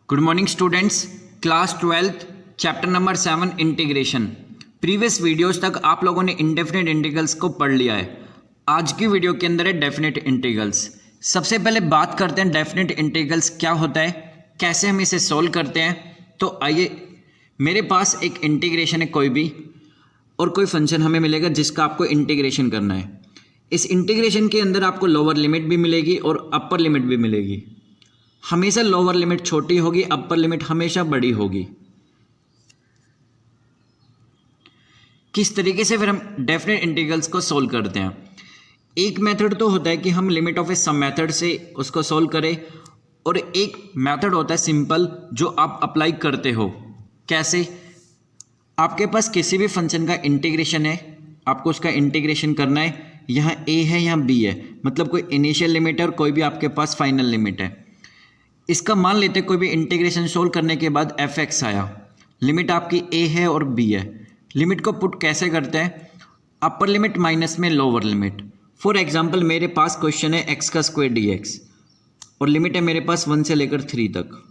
Good morning students, class 12th chapter number 7 integration. Previous videos तक आप लोगों ने इंडेफिनिट इंटीग्रल्स को पढ़ लिया है। आज की वीडियो के अंदर है डेफिनिट इंटीग्रल्स। सबसे पहले बात करते हैं डेफिनिट इंटीग्रल्स क्या होता है, कैसे हम इसे सोल्व करते हैं। तो आइए, मेरे पास एक इंटीग्रेशन है कोई भी, और कोई फंक्शन हमें मिलेगा जिसका आपको इंटीग्रेशन करना है। इस इंटीग्रेशन के अंदर आपको लोअर लिमिट भी मिलेगी और अपर लिमिट भी मिलेगी। हमेशा लोअर लिमिट छोटी होगी, अपर लिमिट हमेशा बड़ी होगी। किस तरीके से फिर हम डेफिनेट इंटीग्रल्स को सोल्व करते हैं? एक मेथड तो होता है कि हम limit of a sum method से उसको सोल्व करें, और एक मेथड होता है सिंपल जो आप अप्लाई करते हो। कैसे? आपके पास किसी भी फंक्शन का इंटीग्रेशन है, आपको उसका इंटीग्रेशन करना है। यहाँ a है, यहाँ b है, मतलब कोई इनिशियल लिमिट है और कोई भी आपके पास फाइनल लिमिट है। इसका मान लेते हैं कोई भी इंटीग्रेशन सोल्व करने के बाद f(x) आया, लिमिट आपकी a है और b है। लिमिट को पुट कैसे करते हैं? अपर लिमिट माइनस में लोअर लिमिट। फॉर एग्जांपल, मेरे पास क्वेश्चन है x² dx और लिमिट है मेरे पास 1 से लेकर 3 तक।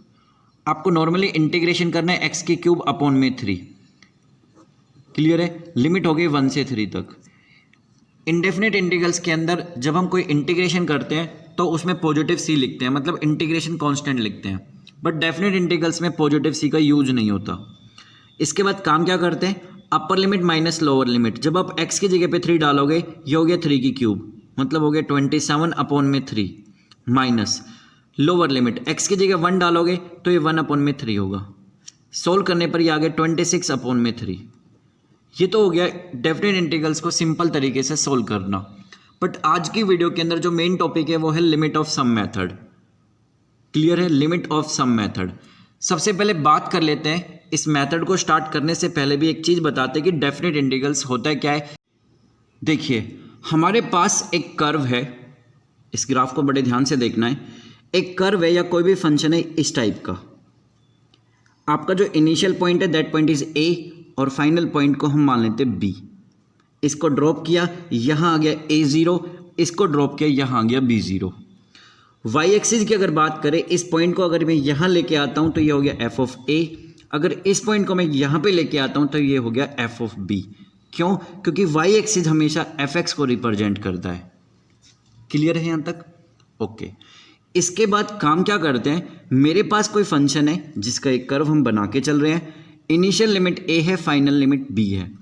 आपको नॉर्मली इंटीग्रेशन करना है x³ अपॉन में 3। क्लियर है? लिमिट हो गई 1 से 3 तक। इंडेफिनिट इंटीग्रल्स के अंदर जब हम कोई इंटीग्रेशन करते हैं तो उसमें पॉजिटिव c लिखते हैं, मतलब इंटीग्रेशन कांस्टेंट लिखते हैं। बट डेफिनेट इंटीग्रल्स में पॉजिटिव c का यूज नहीं होता। इसके बाद काम क्या करते हैं? अपर लिमिट माइनस लोअर लिमिट। जब आप x की जगह पे 3 डालोगे, ये हो गया 3³ मतलब हो गया 27 अपॉन में 3, माइनस लोअर लिमिट x की जगह 1 डालोगे तो ये 1 अपॉन में 3 होगा। सोल्व करने पर ये आ गया 26 अपॉन में 3। ये तो हो गया डेफिनेट इंटीग्रल्स को सिंपल तरीके से सोल्व करना। बट आज की वीडियो के अंदर जो मेन टॉपिक है वो है limit of sum method. Clear है? Limit of sum method. सबसे पहले बात कर लेते हैं, इस मेथड को स्टार्ट करने से पहले भी एक चीज़ बताते हैं कि डेफिनेट इंटीग्रल्स होता है क्या है। देखिए, हमारे पास एक कर्व है, इस ग्राफ को बड़े ध्यान से देखना है। एक कर्व है या कोई भी फंक्शन है इस टाइप का। आपका जो इनिशियल पॉइंट है दैट पॉइंट इज a, और फाइनल पॉइंट को हम मान लेते हैं b। इसको ड्रॉप किया, यहाँ आ गया a0, इसको ड्रॉप किया, यहाँ आ गया b0। y एक्सिस की अगर बात करें, इस पॉइंट को अगर मैं यहाँ लेके आता हूँ तो ये हो गया f ऑफ a। अगर इस पॉइंट को मैं यहाँ पे लेके आता हूँ तो ये हो गया f ऑफ b। क्यों? क्योंकि y एक्सिस हमेशा fx को रिप्रेजेंट करता है। क्लियर है यहाँ तक? ओके। इसके बाद काम क्या करते हैं? मेरे पास कोई फंक्शन है जिसका एक कर्व हम बना के चल रहे हैं। इनिशियल लिमिट a है, फाइनल लिमिट b है।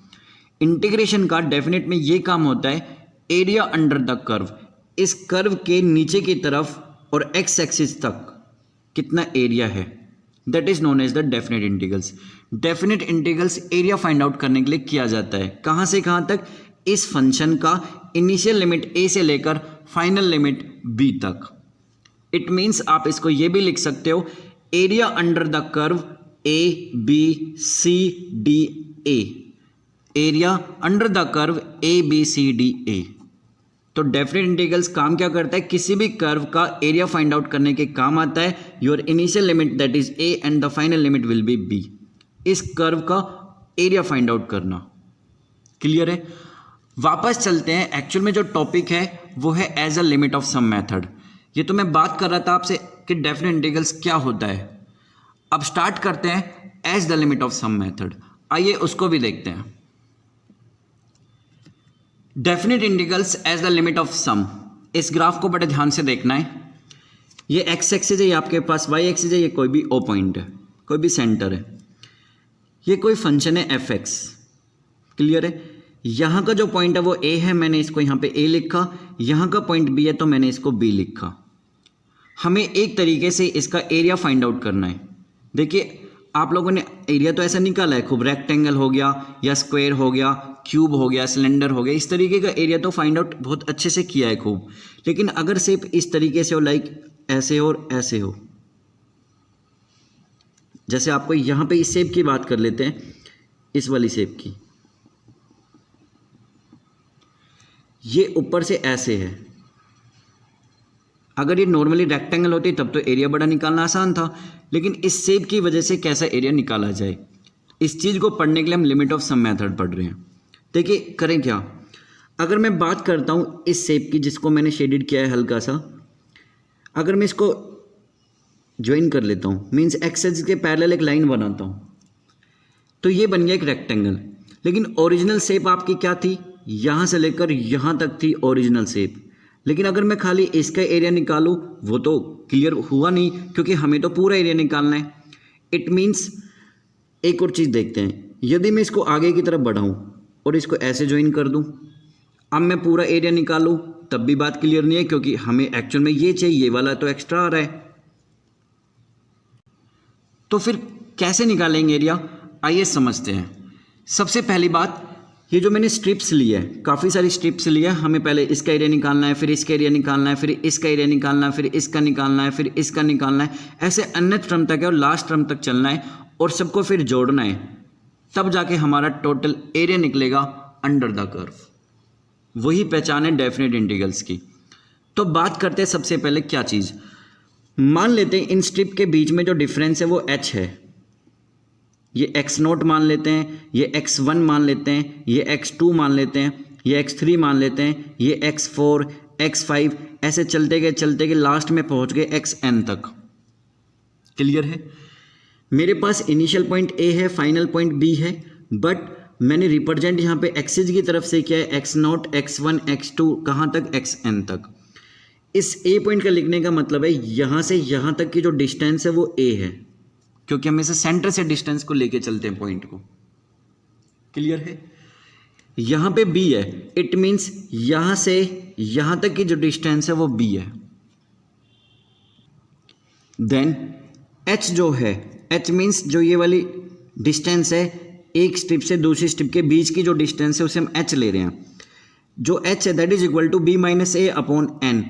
इंटीग्रेशन का डेफिनेट में ये काम होता है, एरिया अंडर द कर्व। इस कर्व के नीचे की तरफ और x एक्सिस तक कितना एरिया है, that is known as the definite integrals. Definite integrals area find out करने के लिए किया जाता है। कहाँ से कहाँ तक? इस फंक्शन का इनिशियल लिमिट a से लेकर फाइनल लिमिट b तक। इट मीन्स आप इसको ये भी लिख सकते हो, area under the curve a b c d a। Area under the curve a b c d a। तो डेफिनेट इंटीग्रल्स काम क्या करता है? किसी भी कर्व का एरिया फाइंड आउट करने के काम आता है। Your initial limit that is a and the final limit will be b। इस कर्व का एरिया फाइंड आउट करना। क्लियर है? वापस चलते हैं। एक्चुअल में जो टॉपिक है वो है as a limit of sum method. ये तो मैं बात कर रहा था आपसे कि डेफिनेट इंटीग्रल्स क्या होता है। अब स्टार्ट करते हैं as the limit of sum method. आइए उसको भी देखते हैं। Definite integrals as the limit of sum. इस ग्राफ को बड़े ध्यान से देखना है। ये x एक्सिस है, ये आपके पास y एक्सिस है, ये कोई भी o पॉइंट है, कोई भी सेंटर है। ये कोई फंक्शन है f(x). क्लियर है? यहाँ का जो पॉइंट है वो a है, मैंने इसको यहाँ पे a लिखा। यहाँ का पॉइंट b है तो मैंने इसको b लिखा। हमें एक तरीके से इसका एरिया फाइंड आउट करना है। देखिए, आप लोगों ने एरिया तो ऐसा निकाला है खूब, रेक्टेंगल हो गया या स्क्वायर हो गया, क्यूब हो गया, सिलेंडर हो गया, इस तरीके का एरिया तो फाइंड आउट बहुत अच्छे से किया है खूब। लेकिन अगर शेप इस तरीके से हो, लाइक ऐसे हो और ऐसे हो, जैसे आपको यहाँ पे इस शेप की बात कर लेते हैं, इस वाली शेप की, ये ऊपर से ऐसे है। अगर ये नॉर्मली रेक्टेंगल होती तब तो एरिया बड़ा निकालना आसान था, लेकिन इस शेप की वजह से कैसा एरिया निकाला जाए, इस चीज़ को पढ़ने के लिए हम लिमिट ऑफ सम मेथड पढ़ रहे हैं। देखिए, करें क्या? अगर मैं बात करता हूँ इस शेप की, जिसको मैंने शेडेड किया है हल्का सा, अगर मैं इसको ज्वाइन कर लेता हूँ, मीन्स एक्स एक्सिस के पैरेलल एक लाइन बनाता हूँ, तो ये बन गया एक रेक्टेंगल। लेकिन ओरिजिनल शेप आपकी क्या थी, यहाँ से लेकर यहाँ तक थी ओरिजिनल शेप। लेकिन अगर मैं खाली इसका एरिया निकालूँ वो तो क्लियर हुआ नहीं, क्योंकि हमें तो पूरा एरिया निकालना है। इट मीन्स एक और चीज़ देखते हैं, यदि मैं इसको आगे की तरफ बढ़ाऊँ और इसको ऐसे ज्वाइन कर दूँ, अब मैं पूरा एरिया निकालूँ तब भी बात क्लियर नहीं है, क्योंकि हमें एक्चुअल में ये चाहिए, ये वाला तो एक्स्ट्रा आ रहा है। तो फिर कैसे निकालेंगे एरिया, आइए समझते हैं। सबसे पहली बात, ये जो मैंने स्ट्रिप्स ली है, काफ़ी सारी स्ट्रिप्स ली है, हमें पहले इसका एरिया निकालना है, फिर इसका एरिया निकालना है, फिर इसका एरिया निकालना है, फिर इसका निकालना है, फिर इसका निकालना है, ऐसे अन्य टर्म तक है और लास्ट टर्म तक चलना है और सबको फिर जोड़ना है, तब जाके हमारा टोटल एरिया निकलेगा अंडर द कर्व। वही पहचान है डेफिनेट इंटीग्रल्स की। तो बात करते हैं सबसे पहले क्या चीज़, मान लेते हैं इन स्ट्रिप के बीच में जो डिफरेंस है वो h है, ये x0 मान लेते हैं, ये x1 मान लेते हैं, ये x2 मान लेते हैं, ये x3 मान लेते हैं, ये x4, x5, ऐसे चलते गए लास्ट में पहुंच गए xn तक। क्लियर है? मेरे पास इनिशियल पॉइंट a है, फाइनल पॉइंट b है, बट मैंने रिप्रेजेंट यहाँ पे एक्सिस की तरफ से किया है x0, x1, x2, कहाँ तक, xn तक। इस a पॉइंट का लिखने का मतलब है यहाँ से यहाँ तक की जो डिस्टेंस है वो a है, क्योंकि हम इसे सेंटर से डिस्टेंस को लेके चलते हैं पॉइंट को। क्लियर है? यहाँ पे b है, इट मीन्स यहाँ से यहाँ तक की जो डिस्टेंस है वो b है। देन h जो है, h मीन्स जो ये वाली डिस्टेंस है एक स्ट्रिप से दूसरी स्ट्रिप के बीच की जो डिस्टेंस है उसे हम h ले रहे हैं। जो h है that is equal to b minus a upon n।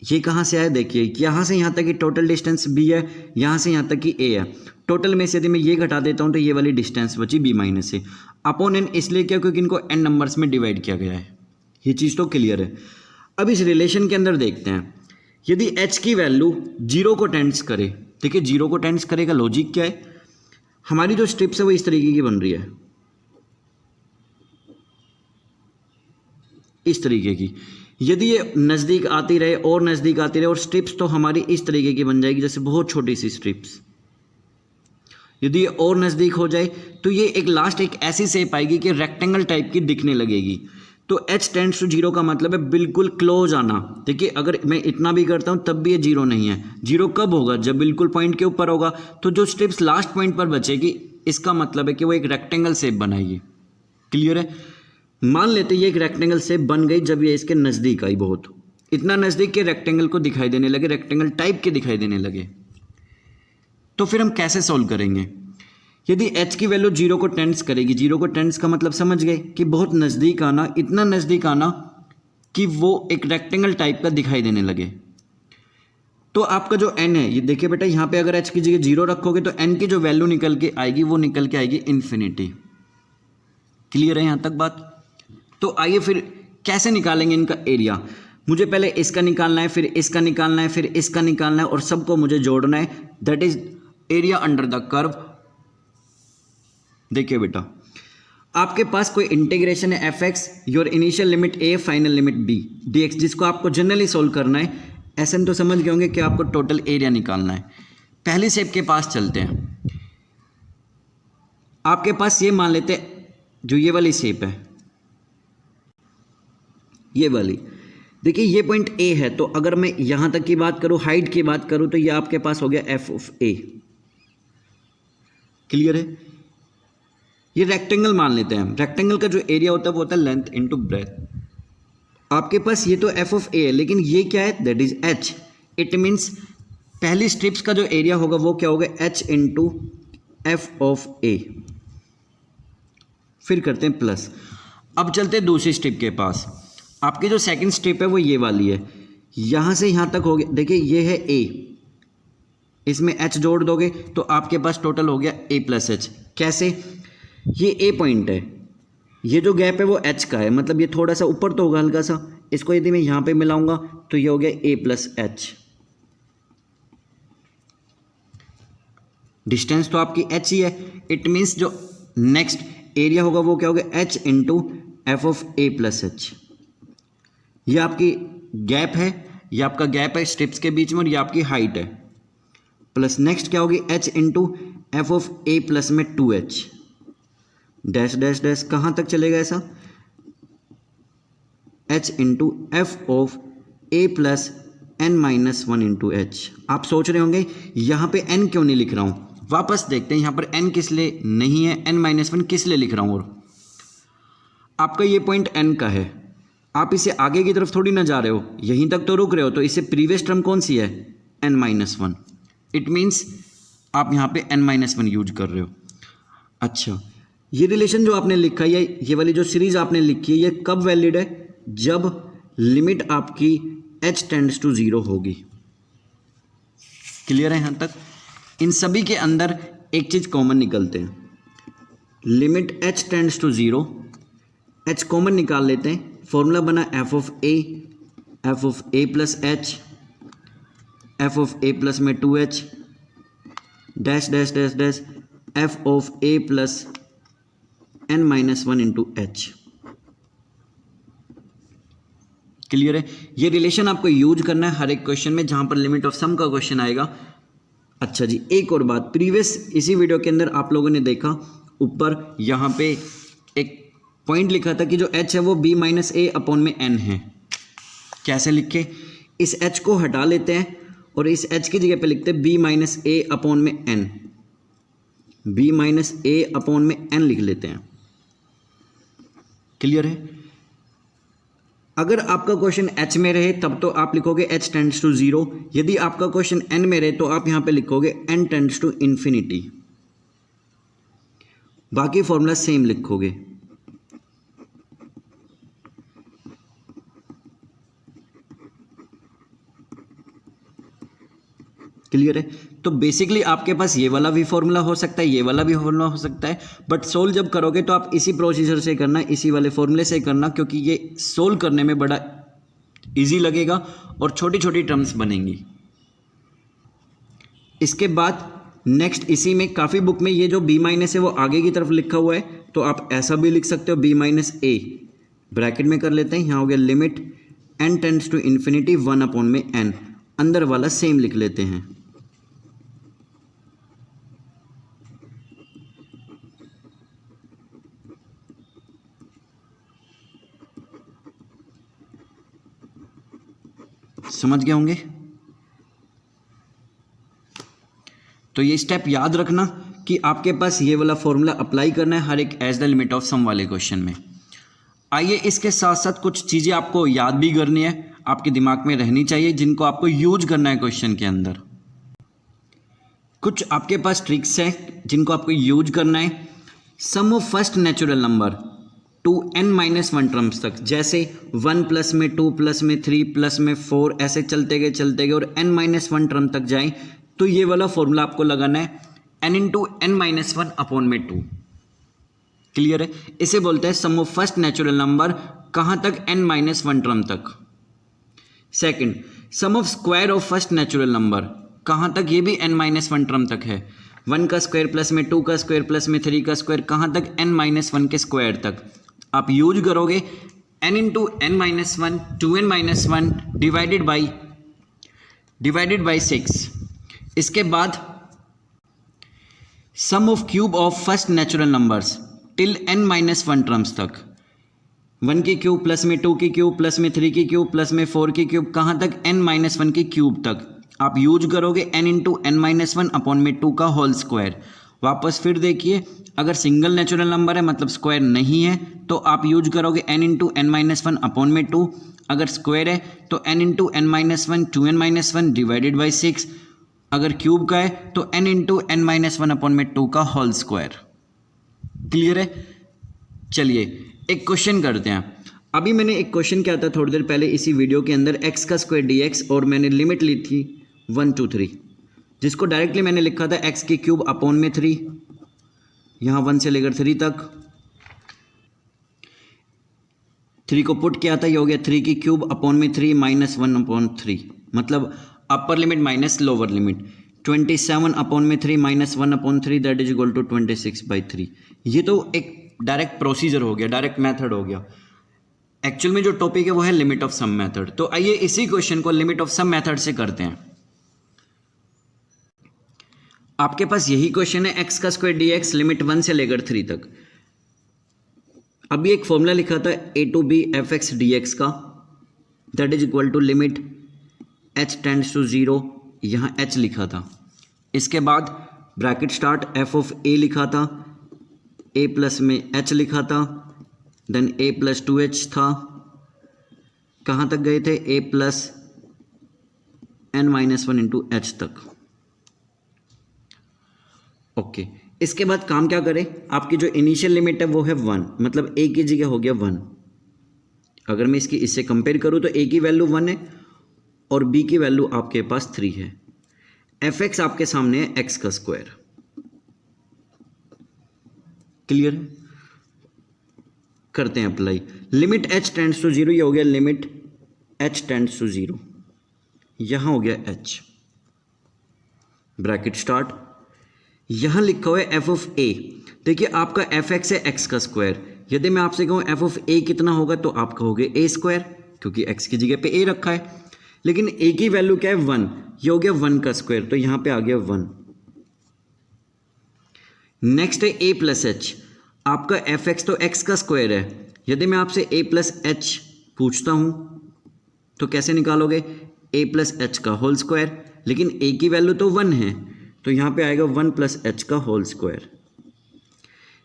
ये कहाँ से आया, देखिए यहाँ से यहाँ तक की टोटल डिस्टेंस b है, यहाँ से यहाँ तक की a है। टोटल में से यदि मैं ये घटा देता हूँ तो ये वाली डिस्टेंस बची b minus a upon n, इसलिए क्या, क्योंकि इनको n नंबर्स में डिवाइड किया गया है। ये चीज़ तो क्लियर है। अब इस रिलेशन के अंदर देखते हैं, यदि h की वैल्यू 0 को टेंड्स करे, देखिए 0 को टेंड्स करेगा, लॉजिक क्या है, हमारी जो स्ट्रिप्स है वो इस तरीके की बन रही है, इस तरीके की। यदि ये नज़दीक आती रहे और नज़दीक आती रहे और स्ट्रिप्स तो हमारी इस तरीके की बन जाएगी, जैसे बहुत छोटी सी स्ट्रिप्स। यदि ये और नज़दीक हो जाए तो ये एक लास्ट एक ऐसी शेप आएगी कि रेक्टेंगल टाइप की दिखने लगेगी। तो h टेंड्स टू 0 का मतलब है बिल्कुल क्लोज आना। देखिए अगर मैं इतना भी करता हूँ तब भी ये 0 नहीं है। 0 कब होगा, जब बिल्कुल पॉइंट के ऊपर होगा। तो जो स्ट्रिप्स लास्ट पॉइंट पर बचेगी, इसका मतलब है कि वो एक रेक्टेंगल शेप बनाएगी। क्लियर है? मान लेते ये एक रेक्टेंगल शेप बन गई जब ये इसके नज़दीक आई, बहुत इतना नज़दीक के रेक्टेंगल को दिखाई देने लगे, रेक्टेंगल टाइप के दिखाई देने लगे। तो फिर हम कैसे सॉल्व करेंगे? यदि h की वैल्यू 0 को टेंड्स करेगी, 0 को टेंड्स का मतलब समझ गए कि बहुत नज़दीक आना, इतना नज़दीक आना कि वो एक रेक्टेंगल टाइप का दिखाई देने लगे। तो आपका जो n है, ये देखिए बेटा, यहाँ पे अगर h की जगह 0 रखोगे तो n की जो वैल्यू निकल के आएगी वो निकल के आएगी इन्फिनिटी। क्लियर है यहाँ तक बात? तो आइए फिर कैसे निकालेंगे इनका एरिया। मुझे पहले इसका निकालना है, फिर इसका निकालना है, फिर इसका निकालना है और सबको मुझे जोड़ना है, that is area under the curve. देखिए बेटा, आपके पास कोई इंटीग्रेशन है F x, your initial limit a, final limit b D x, जिसको आपको जनरली सोल्व करना है। ऐसे तो समझ गए होंगे कि आपको टोटल एरिया निकालना है। पहली शेप के पास चलते हैं। आपके पास ये मान लेते हैं, जो ये वाली शेप है, ये वाली, देखिए ये पॉइंट a है। तो अगर मैं यहाँ तक की बात करूँ, हाइट की बात करूँ, तो ये आपके पास हो गया f ऑफ a। क्लियर है? ये रेक्टेंगल मान लेते हैं हम। रेक्टेंगल का जो एरिया होता है वो होता है लेंथ इनटू ब्रेथ। आपके पास ये तो f ऑफ a है, लेकिन ये क्या है, that is h। It means पहली स्ट्रिप्स का जो एरिया होगा वो क्या होगा, h into f of a। फिर करते हैं प्लस। अब चलते हैं दूसरी स्ट्रिप के पास। आपकी जो सेकंड स्ट्रिप है वो ये वाली है, यहाँ से यहाँ तक हो गया। देखिए ये है a, इसमें h जोड़ दोगे तो आपके पास टोटल हो गया a प्लस h। कैसे? ये a पॉइंट है, ये जो गैप है वो h का है, मतलब ये थोड़ा सा ऊपर तो होगा हल्का सा। इसको यदि मैं यहाँ पे मिलाऊंगा तो ये हो गया a प्लस h। डिस्टेंस तो आपकी h ही है। इट मीन्स जो नेक्स्ट एरिया होगा वो क्या होगा, h into F of a plus h। ये आपकी गैप है, ये आपका गैप है स्ट्रिप्स के बीच में, और ये आपकी हाइट है। प्लस नेक्स्ट क्या होगी h into F of a plus में 2h डैश डैश डैश कहाँ तक चलेगा ऐसा, h into F of a plus n minus 1 into H. आप सोच रहे होंगे यहाँ पे n क्यों नहीं लिख रहा हूँ, वापस देखते हैं यहाँ पर n किस लिए नहीं है, n माइनस 1 किस लिए लिख रहा हूँ। और आपका ये पॉइंट n का है, आप इसे आगे की तरफ थोड़ी ना जा रहे हो, यहीं तक तो रुक रहे हो, तो इससे प्रीवियस टर्म कौन सी है, n माइनस 1। इट मीन्स आप यहाँ पे n माइनस 1 यूज कर रहे हो। अच्छा, ये रिलेशन जो आपने लिखा है, ये वाली जो सीरीज आपने लिखी है, ये कब वैलिड है, जब लिमिट आपकी h टेंड्स टू 0 होगी। क्लियर है यहाँ तक। इन सभी के अंदर एक चीज कॉमन निकलते हैं, limit h tends to 0, h common निकाल लेते हैं, फॉर्मूला बना f of a plus h, f of a plus में 2h dash dash dash dash f of a plus n minus 1 into h. Clear है। ये relation आपको use करना है हर एक क्वेश्चन में जहां पर लिमिट ऑफ सम का क्वेश्चन आएगा। अच्छा जी, एक और बात, प्रीवियस इसी वीडियो के अंदर आप लोगों ने देखा ऊपर यहाँ पे एक पॉइंट लिखा था कि जो h है वो b माइनस ए अपॉन में n है। कैसे लिखे, इस h को हटा लेते हैं और इस h की जगह पे लिखते हैं b माइनस ए अपॉन में n, b minus A upon में n लिख लेते हैं। क्लियर है। अगर आपका क्वेश्चन h में रहे तब तो आप लिखोगे h टेंड्स टू 0, यदि आपका क्वेश्चन n में रहे तो आप यहां पे लिखोगे n टेंड्स टू इन्फिनिटी, बाकी फॉर्मूला सेम लिखोगे। क्लियर है। तो बेसिकली आपके पास ये वाला भी फॉर्मूला हो सकता है, ये वाला भी फॉर्मूला हो सकता है, बट सोल्व जब करोगे तो आप इसी प्रोसीजर से करना, इसी वाले फॉर्मूले से करना, क्योंकि ये सोल्व करने में बड़ा इजी लगेगा और छोटी छोटी टर्म्स बनेंगी। इसके बाद नेक्स्ट इसी में काफ़ी बुक में ये जो b माइनस है वो आगे की तरफ लिखा हुआ है, तो आप ऐसा भी लिख सकते हो, b माइनस ए ब्रैकेट में कर लेते हैं, यहाँ हो गया limit n tends to infinity 1 upon में n, अंदर वाला सेम लिख लेते हैं। समझ गए होंगे। तो ये स्टेप याद रखना कि आपके पास ये वाला फॉर्मूला अप्लाई करना है हर एक एज द लिमिट ऑफ सम वाले क्वेश्चन में। आइए इसके साथ साथ कुछ चीज़ें आपको याद भी करनी है, आपके दिमाग में रहनी चाहिए, जिनको आपको यूज करना है क्वेश्चन के अंदर। कुछ आपके पास ट्रिक्स हैं जिनको आपको यूज करना है। Sum of first natural number to n minus 1 terms तक, जैसे 1 प्लस में 2 प्लस में 3 प्लस में 4 ऐसे चलते गए और n माइनस 1 टर्म तक जाएं, तो ये वाला फॉर्मूला आपको लगाना है n into n minus 1 upon में 2। क्लियर है। इसे बोलते हैं sum of first natural number, कहाँ तक, n माइनस 1 टर्म तक। Second, sum of square of first natural number, कहाँ तक, ये भी n माइनस 1 टर्म तक है। 1 का स्क्वायर प्लस में 2 का स्क्वायर प्लस में 3 का स्क्वायर, कहाँ तक, n माइनस 1 के स्क्वायर तक। आप यूज करोगे n into n minus 1 2n minus 1 divided by 6। इसके बाद sum of cube of first natural numbers till n minus 1 terms तक, 1 की क्यूब प्लस में 2 की क्यूब प्लस में 3 की क्यूब प्लस में 4 की क्यूब, कहाँ तक, n माइनस 1 की क्यूब तक। आप यूज करोगे n into n minus 1 upon में 2 का होल स्क्वायर। वापस फिर देखिए, अगर सिंगल नेचुरल नंबर है मतलब स्क्वायर नहीं है तो आप यूज करोगे n into n minus 1 upon में 2, अगर स्क्वायर है तो n into n minus 1 2n minus 1 divided by 6, अगर क्यूब का है तो n into n minus 1 upon में 2 का होल स्क्वायर। क्लियर है। चलिए एक क्वेश्चन करते हैं। अभी मैंने एक क्वेश्चन किया था थोड़ी देर पहले इसी वीडियो के अंदर, x का स्क्वायर dx, और मैंने लिमिट ली थी 1 2 3, जिसको डायरेक्टली मैंने लिखा था x की क्यूब अपॉन में 3, यहाँ 1 से लेकर 3 तक, 3 को पुट किया था, ये हो गया 3 की क्यूब अपॉन में 3 माइनस 1 अपॉन 3, मतलब upper limit minus lower limit, 27 upon में 3 minus 1 upon 3 that is equal to 26/3। ये तो एक डायरेक्ट प्रोसीजर हो गया, डायरेक्ट मेथड हो गया। एक्चुअल में जो टॉपिक है वो है लिमिट ऑफ सम मेथड। तो आइए इसी क्वेश्चन को लिमिट ऑफ सम मेथड से करते हैं। आपके पास यही क्वेश्चन है एक्स का स्क्वायर डी एक्स लिमिट 1 से लेकर 3 तक। अभी एक फॉर्मूला लिखा था a to b f x d x का, that is equal to limit h tends to 0, यहाँ एच लिखा था। इसके बाद bracket start f of a लिखा था, ए प्लस में एच लिखा था, देन ए प्लस 2h था, कहाँ तक गए थे, ए प्लस n-1 इंटू एच तक। ओके इसके बाद काम क्या करें, आपकी जो इनिशियल लिमिट है वो है 1, मतलब a की जगह हो गया 1। अगर मैं इससे कंपेयर करूं तो a की वैल्यू 1 है और b की वैल्यू आपके पास 3 है। एफ एक्स आपके सामने है x का स्क्वायर। क्लियर है? करते हैं apply. Limit h tends to 0, ये हो गया लिमिट h टेंड्स टू 0, यहां हो गया h, ब्रैकेट स्टार्ट, यहां लिखा हुआ है एफ ऑफ ए। देखिए आपका एफ एक्स है एक्स का स्क्वायर, यदि मैं आपसे कहूँ एफ ऑफ ए कितना होगा तो आप कहोगे ए स्क्वायर, क्योंकि एक्स की जगह पे ए रखा है। लेकिन ए की वैल्यू क्या है 1, ये हो गया 1 का स्क्वायर, तो यहां पे आ गया 1। नेक्स्ट है ए प्लस एच, आपका एफ एक्स तो एक्स का स्क्वायर है, यदि मैं आपसे ए प्लस एच पूछता हूं तो कैसे निकालोगे, ए प्लस एच का होल स्क्वायर, लेकिन ए की वैल्यू तो 1 है तो यहाँ पे आएगा 1 प्लस एच का होल स्क्वायर।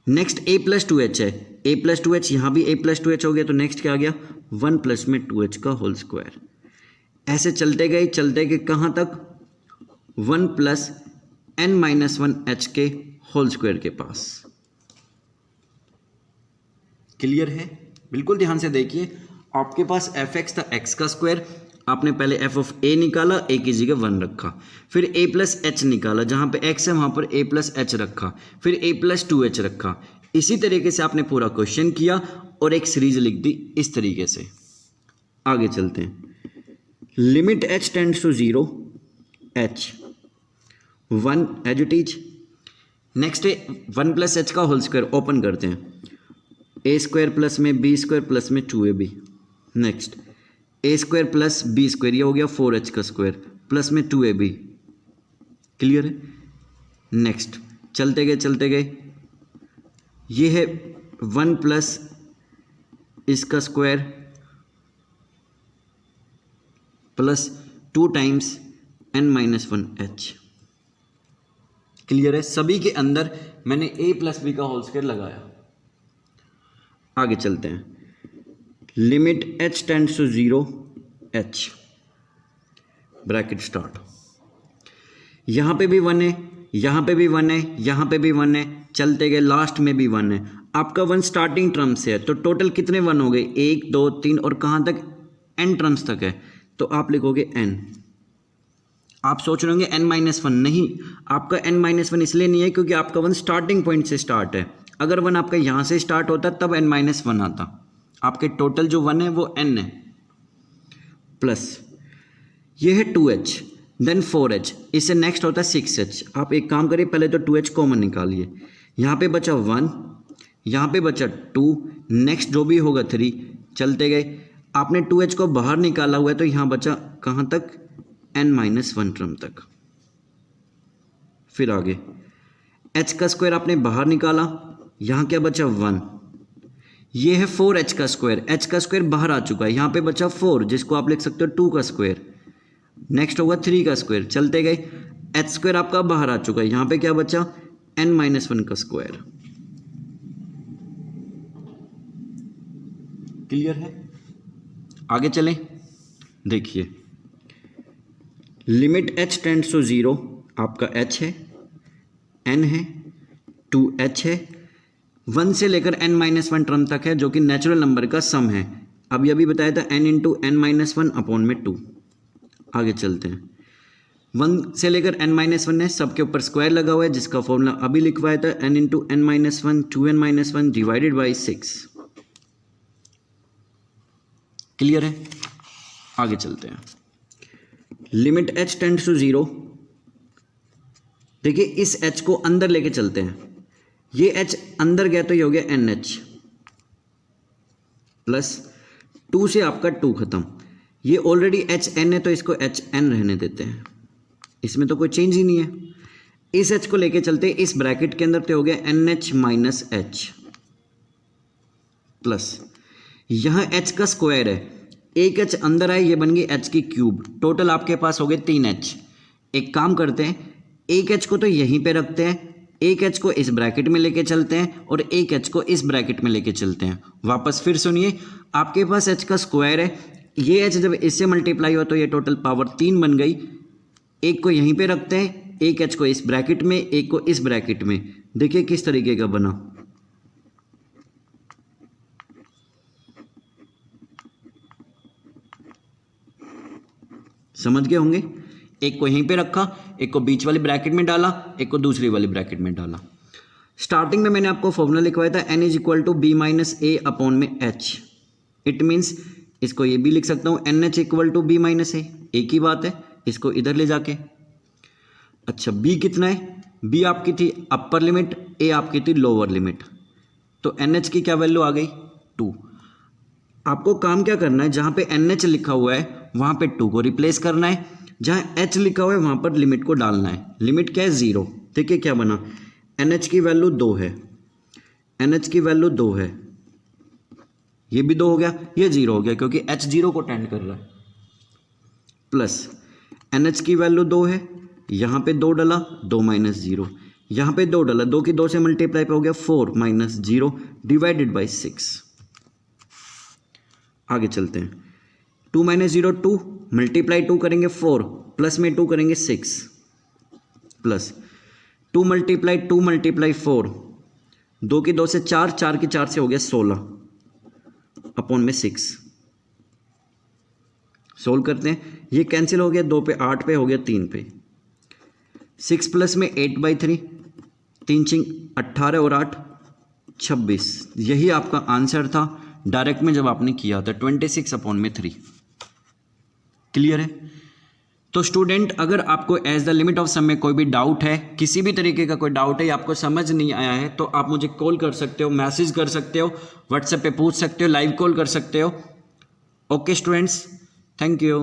नेक्स्ट ए प्लस 2h है, ए प्लस 2h, यहाँ भी ए प्लस 2h हो गया, तो नेक्स्ट क्या आ गया 1 प्लस में 2h का होल स्क्वायर। ऐसे चलते गए कहाँ तक, 1 प्लस n-1 h के होल स्क्वायर के पास। क्लियर है? बिल्कुल ध्यान से देखिए, आपके पास एफ एक्स था एक्स का स्क्वायर, आपने पहले एफ ऑफ ए निकाला, ए की जगह 1 रखा, फिर ए प्लस एच निकाला, जहाँ पे एक्स है वहाँ पर ए प्लस एच रखा, फिर ए प्लस 2h रखा। इसी तरीके से आपने पूरा क्वेश्चन किया और एक सीरीज लिख दी इस तरीके से। आगे चलते हैं। Limit h tends to 0, h 1 as it is. Next है 1 प्लस एच का होल स्क्वायर, ओपन करते हैं, ए स्क्वायर प्लस में बी स्क्वायर प्लस में 2ab। Next a square plus b square, ये हो गया 4h का स्क्वायर प्लस में 2ab। क्लियर है? नेक्स्ट चलते गए, ये है 1 प्लस इसका square plus 2 times n-1h। Clear है? सभी के अंदर मैंने a प्लस बी का होल स्क्वायर लगाया। आगे चलते हैं। Limit h tends to 0, h, bracket start, यहाँ पे भी 1 है, यहाँ पे भी 1 है, यहाँ पे भी 1 है, चलते गए लास्ट में भी 1 है। आपका 1 स्टार्टिंग टर्म से है, तो टोटल कितने 1 हो गए, 1 2 3 और कहाँ तक, n टर्म्स तक है, तो आप लिखोगे n। आप सोच रहे होंगे n-1, नहीं, आपका n-1 इसलिए नहीं है क्योंकि आपका 1 स्टार्टिंग पॉइंट से स्टार्ट है। अगर 1 आपका यहाँ से स्टार्ट होता तब n-1 आता। आपके टोटल जो 1 है वो n है, प्लस ये है 2h, देन 4h, इससे नेक्स्ट होता है 6h। आप एक काम करिए, पहले तो 2h कॉमन निकालिए, यहाँ पे बचा 1, यहाँ पे बचा 2, नेक्स्ट जो भी होगा 3, चलते गए, आपने 2h को बाहर निकाला हुआ है तो यहाँ बचा कहाँ तक, n-1 टर्म तक। फिर आगे h का स्क्वायर आपने बाहर निकाला, यहाँ क्या बचा 1, ये है 4h का स्क्वायर, h का स्क्वायर बाहर आ चुका है, यहाँ पे बचा 4 जिसको आप लिख सकते हो 2 का स्क्वायर, नेक्स्ट होगा 3 का स्क्वायर, चलते गए, h स्क्वायर आपका बाहर आ चुका है, यहाँ पे क्या बचा n-1 का स्क्वायर। क्लियर है? आगे चलें, देखिए लिमिट h टेंड्स टू 0, आपका h है, n है, 2h है, 1 से लेकर n-1 टर्म तक है जो कि नेचुरल नंबर का सम है। अब यह भी बताया था n इंटू n-1 अपॉन में 2। आगे चलते हैं, 1 से लेकर n-1 है, सबके ऊपर स्क्वायर लगा हुआ है जिसका फॉर्मूला अभी लिखवाया था, n into n-1 2n-1 divided by 6। Clear है? आगे चलते हैं। लिमिट h टेंड्स टू 0, देखिए इस h को अंदर लेके चलते हैं, ये h अंदर गया तो ये हो गया NH प्लस 2 से आपका 2 खत्म, ये ऑलरेडी HN है तो इसको HN रहने देते हैं, इसमें तो कोई चेंज ही नहीं है। इस H को लेके चलते इस ब्रैकेट के अंदर, तो हो गया NH माइनस H प्लस यहाँ H का स्क्वायर है, एक H अंदर आए, ये बन गई H की क्यूब, टोटल आपके पास हो गए 3H। एक काम करते हैं, एक H को तो यहीं पे रखते हैं, एक H को इस ब्रैकेट में लेके चलते हैं और एक H को इस ब्रैकेट में लेके चलते हैं। वापस फिर सुनिए, आपके पास H का स्क्वायर है, ये H जब इससे मल्टीप्लाई हो तो ये टोटल पावर 3 बन गई। एक को यहीं पे रखते हैं, एक H को इस ब्रैकेट में, एक को इस ब्रैकेट में। देखिए किस तरीके का बना, समझ गए होंगे। एक को यहीं पे रखा, एक को बीच वाली ब्रैकेट में डाला, एक को दूसरी वाली ब्रैकेट में डाला। स्टार्टिंग में मैंने आपको फॉर्मूला लिखवाया था n is equal to B minus A upon में h। इट मीन्स इसको ये भी लिख सकता हूँ NH equal to B minus A, एक ही बात है, इसको इधर ले जाके। अच्छा b कितना है, b आपकी थी अपर लिमिट, a आपकी थी लोअर लिमिट, तो NH की क्या वैल्यू आ गई 2। आपको काम क्या करना है, जहाँ पे NH लिखा हुआ है वहाँ पे 2 को रिप्लेस करना है, जहाँ H लिखा हुआ है वहाँ पर लिमिट को डालना है। लिमिट क्या है 0। देखिए क्या बना, NH की वैल्यू 2 है, NH की वैल्यू 2 है, ये भी 2 हो गया, ये 0 हो गया क्योंकि H 0 को टेंड कर रहा है, प्लस NH की वैल्यू 2 है, यहाँ पे 2 डाला 2 माइनस 0, यहाँ पे 2 डाला 2 की 2 से मल्टीप्लाई पे हो गया 4 माइनस 0 डिवाइडेड बाई 6। आगे चलते हैं, 2 माइनस 0 2, मल्टीप्लाई 2 करेंगे 4, प्लस में 2 करेंगे 6, प्लस 2 मल्टीप्लाई 4, 2 की 2 से 4, 4 की 4 से हो गया 16 अपॉन में 6। सोल्व करते हैं, ये कैंसिल हो गया, 2 पे 8 पे हो गया 3 पे, 6 प्लस में 8/3, 3 6 18 और 8 26। यही आपका आंसर था डायरेक्ट में जब आपने किया था 26 अपॉन में 3। क्लियर है। तो स्टूडेंट, अगर आपको एज द लिमिट ऑफ सम में कोई भी डाउट है, किसी भी तरीके का कोई डाउट है, आपको समझ नहीं आया है, तो आप मुझे कॉल कर सकते हो, मैसेज कर सकते हो, व्हाट्सएप पे पूछ सकते हो, लाइव कॉल कर सकते हो। Okay students, thank you.